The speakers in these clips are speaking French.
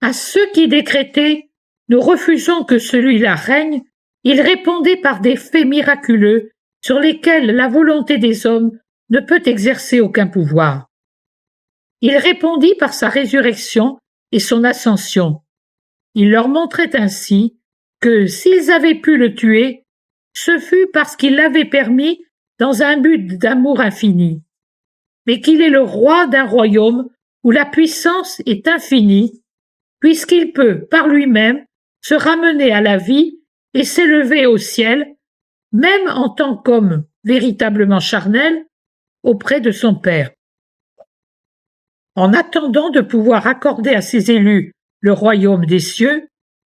À ceux qui décrétaient « Nous refusons que celui-là règne », il répondait par des faits miraculeux sur lesquels la volonté des hommes ne peut exercer aucun pouvoir. Il répondit par sa résurrection et son ascension. Il leur montrait ainsi que s'ils avaient pu le tuer, ce fut parce qu'il l'avait permis dans un but d'amour infini, mais qu'il est le roi d'un royaume où la puissance est infinie, puisqu'il peut, par lui-même, se ramener à la vie et s'élever au ciel, même en tant qu'homme véritablement charnel, auprès de son Père. En attendant de pouvoir accorder à ses élus le royaume des cieux,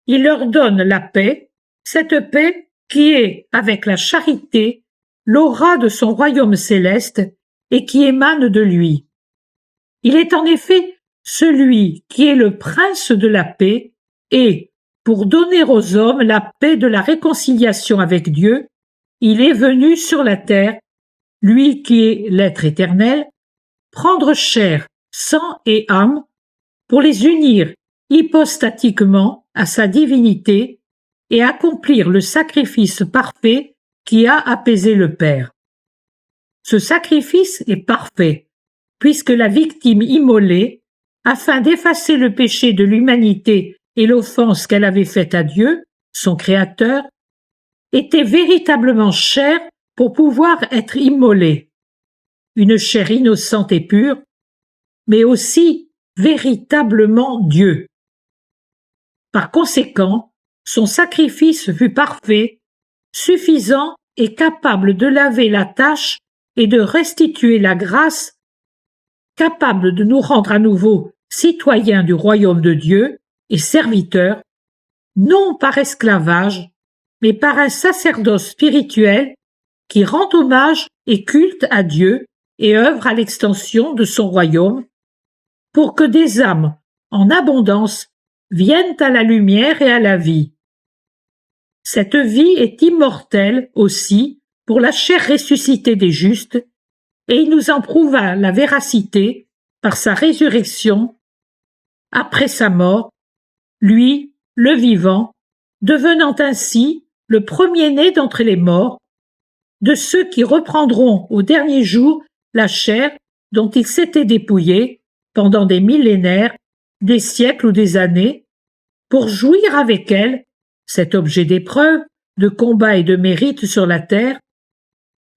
il leur donne la paix, cette paix qui est, avec la charité, l'aura de son royaume céleste et qui émane de lui. Il est en effet celui qui est le prince de la paix et, pour donner aux hommes la paix de la réconciliation avec Dieu, il est venu sur la terre, lui qui est l'être éternel, prendre chair, sang et âme pour les unir hypostatiquement à sa divinité et accomplir le sacrifice parfait qui a apaisé le Père. Ce sacrifice est parfait, puisque la victime immolée, afin d'effacer le péché de l'humanité et l'offense qu'elle avait faite à Dieu, son Créateur, était véritablement chair pour pouvoir être immolée. Une chair innocente et pure, mais aussi véritablement Dieu. Par conséquent, son sacrifice fut parfait, suffisant et capable de laver la tache et de restituer la grâce, capable de nous rendre à nouveau citoyens du royaume de Dieu et serviteurs, non par esclavage, mais par un sacerdoce spirituel qui rend hommage et culte à Dieu et œuvre à l'extension de son royaume, pour que des âmes en abondance viennent à la lumière et à la vie. Cette vie est immortelle aussi pour la chair ressuscitée des justes, et il nous en prouva la véracité par sa résurrection après sa mort, lui, le vivant, devenant ainsi le premier-né d'entre les morts, de ceux qui reprendront au dernier jour la chair dont ils s'étaient dépouillés pendant des millénaires, des siècles ou des années, pour jouir avec elle, cet objet d'épreuve, de combat et de mérite sur la terre,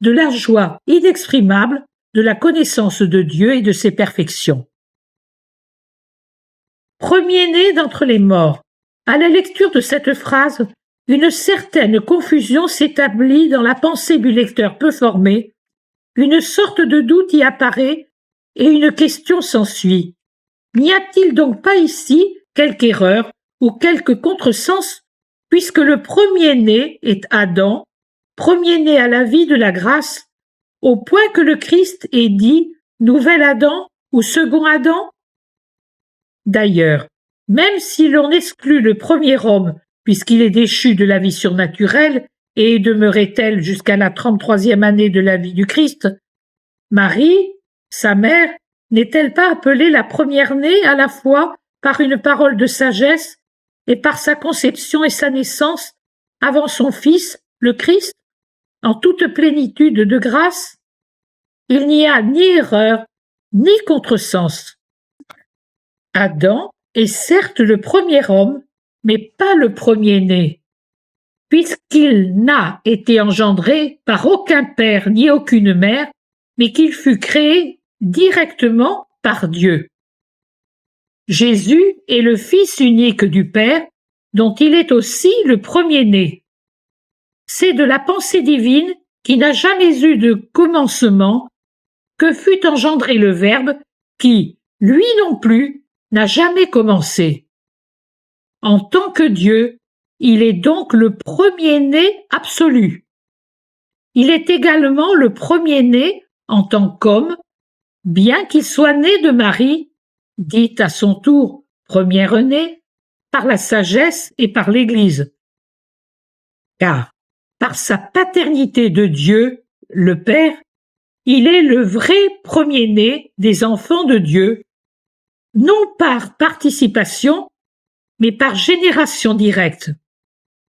de la joie inexprimable de la connaissance de Dieu et de ses perfections. Premier-né d'entre les morts. À la lecture de cette phrase, une certaine confusion s'établit dans la pensée du lecteur peu formé, une sorte de doute y apparaît et une question s'ensuit. N'y a-t-il donc pas ici quelque erreur ou quelque contresens, puisque le premier-né est Adam, premier-né à la vie de la grâce, au point que le Christ est dit « nouvel Adam » ou « second Adam » ? D'ailleurs, même si l'on exclut le premier homme, puisqu'il est déchu de la vie surnaturelle et demeuré tel jusqu'à la 33e année de la vie du Christ, Marie, sa mère, n'est-elle pas appelée la première-née à la fois par une parole de sagesse et par sa conception et sa naissance avant son Fils, le Christ, en toute plénitude de grâce? Il n'y a ni erreur, ni contresens. Adam est certes le premier homme, mais pas le premier-né, puisqu'il n'a été engendré par aucun père ni aucune mère, mais qu'il fut créé directement par Dieu. Jésus est le Fils unique du Père, dont il est aussi le premier-né. C'est de la pensée divine qui n'a jamais eu de commencement que fut engendré le Verbe qui, lui non plus, n'a jamais commencé. En tant que Dieu, il est donc le premier-né absolu. Il est également le premier-né en tant qu'homme, bien qu'il soit né de Marie, dite à son tour première-née, par la sagesse et par l'Église. Car, par sa paternité de Dieu, le Père, il est le vrai premier-né des enfants de Dieu, non par participation, mais par génération directe.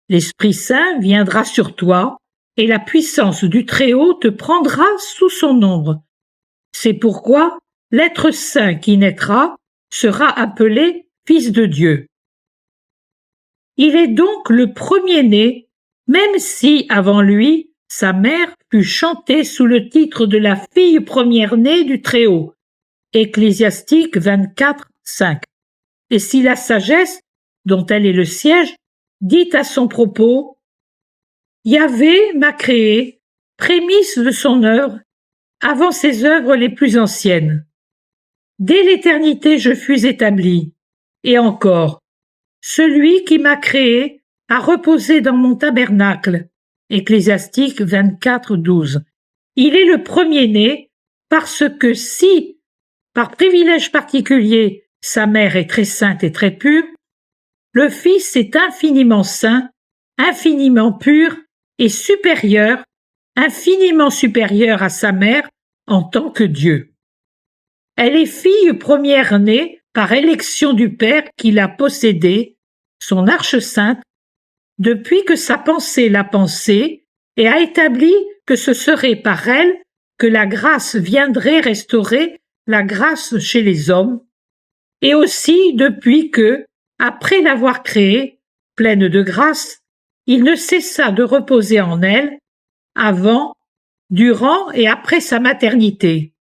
L'Esprit Saint viendra sur toi, et la puissance du Très-Haut te prendra sous son ombre. C'est pourquoi l'être saint qui naîtra sera appelé Fils de Dieu. Il est donc le premier-né, même si, avant lui, sa mère fut chantée sous le titre de la fille première-née du Très-Haut. Ecclésiastique 24, 5. Et si la sagesse, dont elle est le siège, dit à son propos: Yahvé m'a créé, prémisse de son œuvre, avant ses œuvres les plus anciennes. Dès l'éternité je fus établi, et encore, celui qui m'a créé a reposé dans mon tabernacle. Ecclésiastique 24, 12. Il est le premier-né parce que si, par privilège particulier, sa mère est très sainte et très pure, le Fils est infiniment saint, infiniment pur et supérieur, infiniment supérieur à sa mère en tant que Dieu. Elle est fille première-née par élection du Père qui l'a possédée, son arche sainte, depuis que sa pensée l'a pensée et a établi que ce serait par elle que la grâce viendrait restaurer la grâce chez les hommes, et aussi depuis que, après l'avoir créée, pleine de grâce, il ne cessa de reposer en elle, avant, durant et après sa maternité.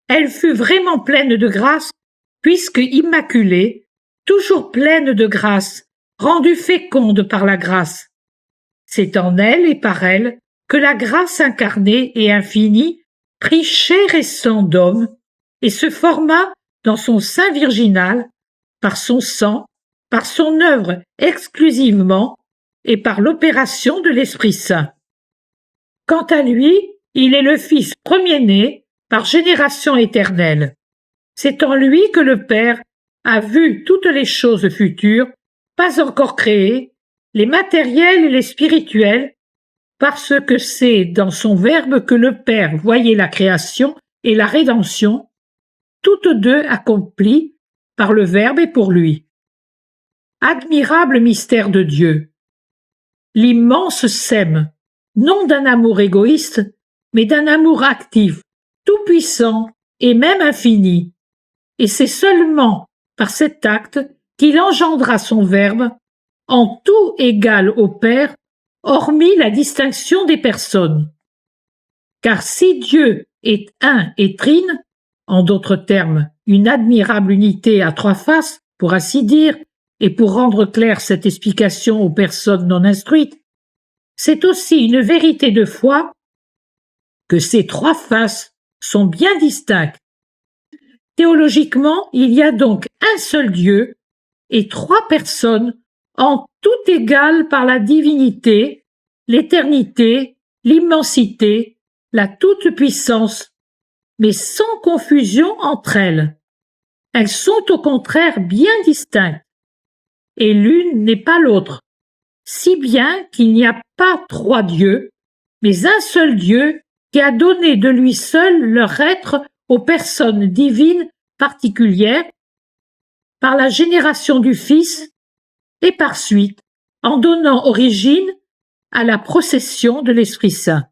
Elle fut vraiment pleine de grâce, puisque immaculée, toujours pleine de grâce, rendue féconde par la grâce. C'est en elle et par elle que la grâce incarnée et infinie prit chair et sang d'homme et se forma dans son sein virginal, par son sang, par son œuvre exclusivement et par l'opération de l'Esprit Saint. Quant à lui, il est le Fils premier-né par génération éternelle. C'est en lui que le Père a vu toutes les choses futures, pas encore créées, les matériels et les spirituels, parce que c'est dans son Verbe que le Père voyait la création et la rédemption, toutes deux accomplies par le Verbe et pour lui. Admirable mystère de Dieu. L'immense sème, non d'un amour égoïste, mais d'un amour actif, tout-puissant et même infini. Et c'est seulement par cet acte qu'il engendra son Verbe, en tout égal au Père, hormis la distinction des personnes. Car si Dieu est un et trine, en d'autres termes, une admirable unité à trois faces, pour ainsi dire, et pour rendre claire cette explication aux personnes non instruites, c'est aussi une vérité de foi que ces trois faces sont bien distinctes. Théologiquement, il y a donc un seul Dieu et trois personnes en tout égales par la divinité, l'éternité, l'immensité, la toute-puissance, mais sans confusion entre elles. Elles sont au contraire bien distinctes, et l'une n'est pas l'autre, si bien qu'il n'y a pas trois dieux, mais un seul Dieu qui a donné de lui seul leur être aux personnes divines particulières, par la génération du Fils, et par suite, en donnant origine à la procession de l'Esprit Saint.